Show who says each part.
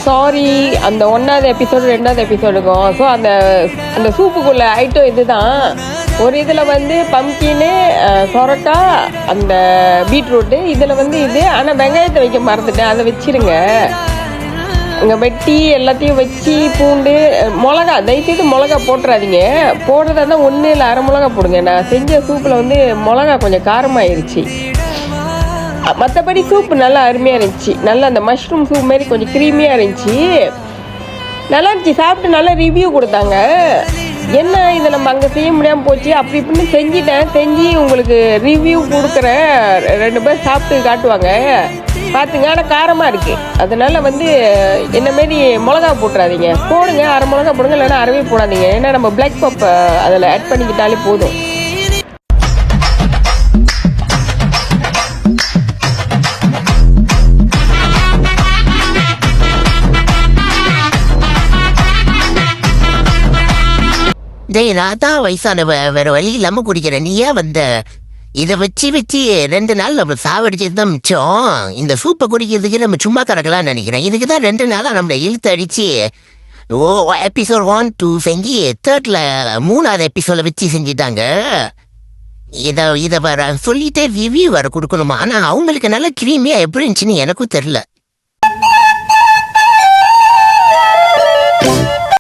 Speaker 1: Sorry அந்த 1வது episode 2வது எபிசோடுக்கும். ஸோ அந்த அந்த சூப்புக்குள்ள ஐட்டம் இதுதான். ஒரு இதில் வந்து பம்கின்னு சொரக்காய் அந்த பீட்ரூட்டு, இதில் வந்து இது. ஆனால் வெங்காயத்தை வைக்க மறந்துட்டேன், அதை வச்சிருங்க. இங்கே வெட்டி எல்லாத்தையும் வச்சு பூண்டு மிளகா, தயவுசெய்து மிளகா போட்டுறாதீங்க. போடுறதா இருந்தால் 1 இல்லை அரை மிளகா போடுங்க. நான் செஞ்ச சூப்பில் வந்து மிளகா கொஞ்சம் காரமாயிருச்சு. மற்றபடி சூப்பு நல்லா அருமையாக இருந்துச்சு. நல்லா அந்த மஷ்ரூம் சூப் மாரி கொஞ்சம் க்ரீமியாக இருந்துச்சு. நல்லா இருந்துச்சு. சாப்பிட்டு நல்லா ரிவ்யூ கொடுத்தாங்க. என்ன இதை நம்ம அங்கே செய்ய முடியாமல் போச்சு அப்படி இப்படின்னு செஞ்சிட்டேன். செஞ்சு உங்களுக்கு ரிவ்யூ கொடுக்குறேன். 2 பேர் சாப்பிட்டு காட்டுவாங்க பார்த்துங்க. ஆனால் காரமாக இருக்குது. அதனால் வந்து என்னமாரி மிளகா போட்டுறாதீங்க. போடுங்க, அரை மிளகா போடுங்க, இல்லைன்னா அறவே போடாதீங்க. ஏன்னா நம்ம பிளாக் பப்பை அதில் ஆட் பண்ணிக்கிட்டாலே போதும்.
Speaker 2: டேய், நான் தான் வயசானவ, வேற வழி இல்லாமல் குடிக்கிறேன். நீ ஏன் வந்த? இதை வச்சு 2 நாள் நம்ம சாவடிச்சது தான் மிச்சம். இந்த சூப்பை குடிக்கிறதுக்கு நம்ம சும்மா கிடக்கலாம்னு நினைக்கிறேன். இதுக்கு தான் 2 நாளாக நம்மளை இழுத்து அடிச்சு எபிசோட் 1, 2 செஞ்சு 3rd எபிசோட வச்சு செஞ்சுட்டாங்க. இதை வர சொல்லிட்டே ரிவ்யூ வர கொடுக்கணுமா? ஆனால் அவங்களுக்கு நல்ல கிரீமியாக எப்படி இருந்துச்சுன்னு எனக்கும் தெரில.